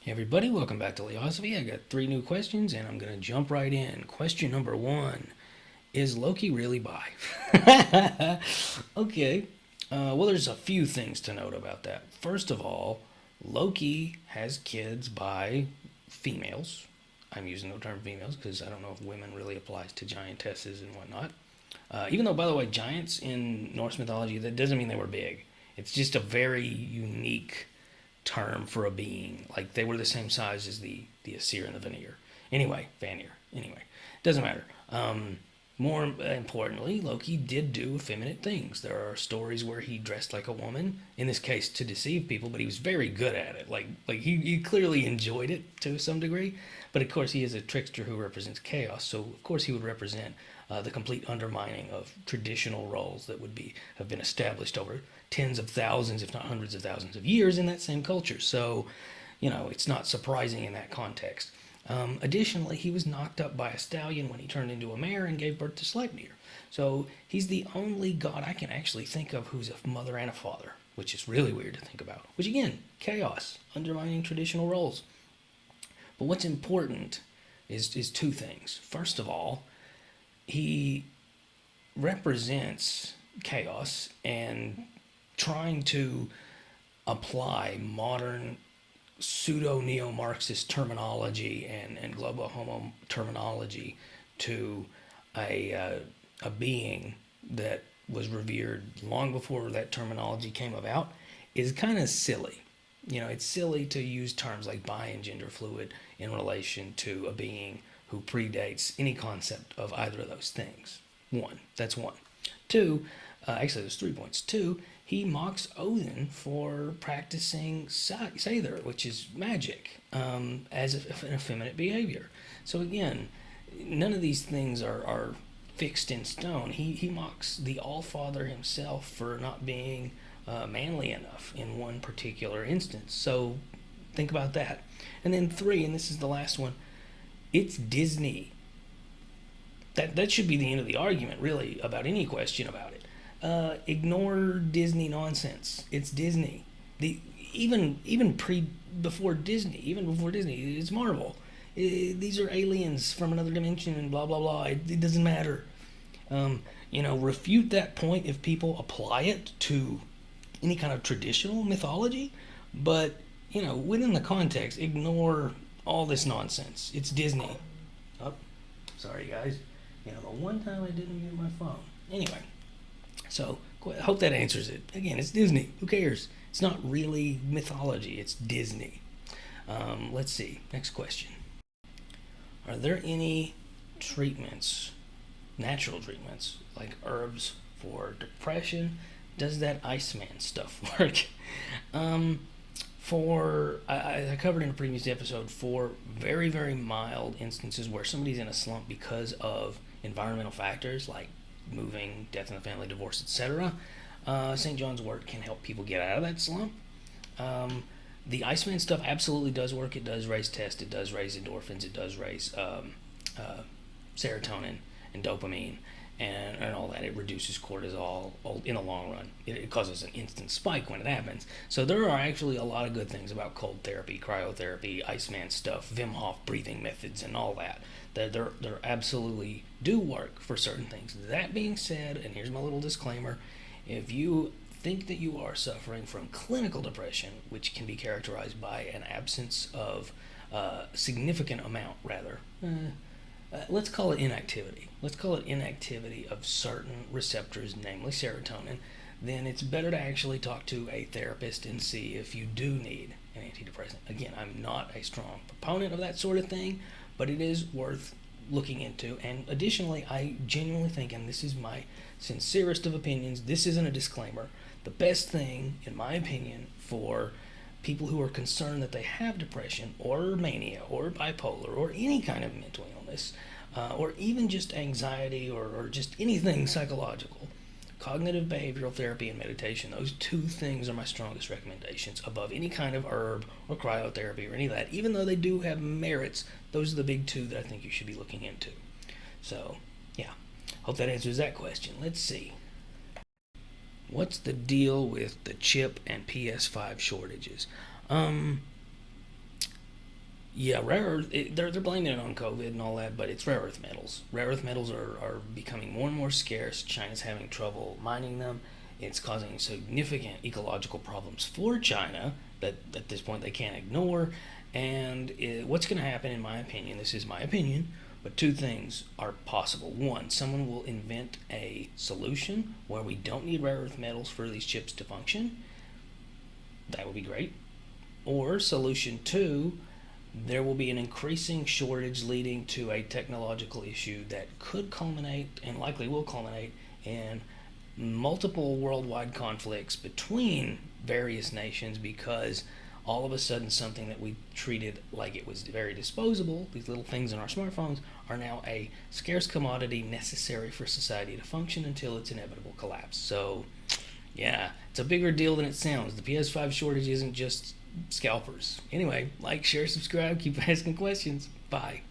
Hey everybody, welcome back to Leosophy. I got 3 new questions and I'm going to jump right in. Question number 1. Is Loki really bi? Okay. Well, there's a few things to note about that. First of all, Loki has kids by females. I'm using the term females because I don't know if women really applies to giantesses and whatnot. Even though, by the way, giants in Norse mythology, that doesn't mean they were big. It's just a very unique term for a being. Like they were the same size as the Asir and the Vanir. Anyway, Vanir. Anyway, doesn't matter. More importantly, Loki did do effeminate things. There are stories where he dressed like a woman, in this case to deceive people, but he was very good at it. He clearly enjoyed it to some degree. But of course, he is a trickster who represents chaos, so of course he would represent the complete undermining of traditional roles that would have been established over tens of thousands, if not hundreds of thousands of years in that same culture. So, it's not surprising in that context. Additionally, he was knocked up by a stallion when he turned into a mare and gave birth to Sleipnir. So he's the only god I can actually think of who's a mother and a father, which is really weird to think about. Which again, chaos, undermining traditional roles. But what's important is 2 things. First of all, he represents chaos and trying to apply modern pseudo neo Marxist terminology and global homo terminology to a being that was revered long before that terminology came about is kind of silly. It's silly to use terms like bi and gender fluid in relation to a being who predates any concept of either of those things. That's one. Two, actually, there's 3 points. Two, he mocks Odin for practicing Sather, which is magic, as an effeminate behavior. So again, none of these things are fixed in stone. He mocks the All-Father himself for not being manly enough in one particular instance. So think about that. And then 3, and this is the last one, it's Disney. That should be the end of the argument, really, about any question about it. Ignore Disney nonsense. It's Disney. Before Disney, it's Marvel. These are aliens from another dimension and blah blah blah. It doesn't matter. Refute that point if people apply it to any kind of traditional mythology, but within the context, ignore all this nonsense. It's Disney. Oh, sorry guys. The one time I didn't mute my phone. Anyway. So, I hope that answers it. Again, it's Disney. Who cares? It's not really mythology. It's Disney. Let's see. Next question. Are there any treatments, natural treatments, like herbs for depression? Does that Iceman stuff work? I covered in a previous episode 4 very, very mild instances where somebody's in a slump because of environmental factors like moving, death in the family, divorce, etc. St. John's wort can help people get out of that slump. The Iceman stuff absolutely does work. It does raise tests. It does raise endorphins. It does raise serotonin and dopamine and all that. It reduces cortisol in the long run. It causes an instant spike when it happens. So there are actually a lot of good things about cold therapy, cryotherapy, Iceman stuff, Wim Hof breathing methods, and all that. They're absolutely do work for certain things. That being said, and here's my little disclaimer, if you think that you are suffering from clinical depression, which can be characterized by an absence of significant amount, rather, let's call it inactivity. Let's call it inactivity of certain receptors, namely serotonin. Then it's better to actually talk to a therapist and see if you do need an antidepressant. Again, I'm not a strong proponent of that sort of thing, but it is worth looking into. And additionally, I genuinely think, and this is my sincerest of opinions, this isn't a disclaimer, the best thing, in my opinion, for people who are concerned that they have depression or mania or bipolar or any kind of mental illness, or even just anxiety or just anything psychological, cognitive behavioral therapy and meditation, those 2 things are my strongest recommendations above any kind of herb or cryotherapy or any of that. Even though they do have merits, those are the big 2 that I think you should be looking into. So, yeah, hope that answers that question. Let's see. What's the deal with the chip and PS5 shortages? Yeah, rare earth. They're blaming it on COVID and all that, but it's rare earth metals. Rare earth metals are becoming more and more scarce. China's having trouble mining them. It's causing significant ecological problems for China that at this point they can't ignore. And what's going to happen, in my opinion, this is my opinion, but two things are possible. One, someone will invent a solution where we don't need rare earth metals for these chips to function. That would be great. Or solution two, there will be an increasing shortage leading to a technological issue that could culminate and likely will culminate in multiple worldwide conflicts between various nations because all of a sudden something that we treated like it was very disposable, these little things in our smartphones, are now a scarce commodity necessary for society to function until its inevitable collapse. So, yeah, it's a bigger deal than it sounds. The PS5 shortage isn't just scalpers. Anyway, like, share, subscribe, keep asking questions. Bye.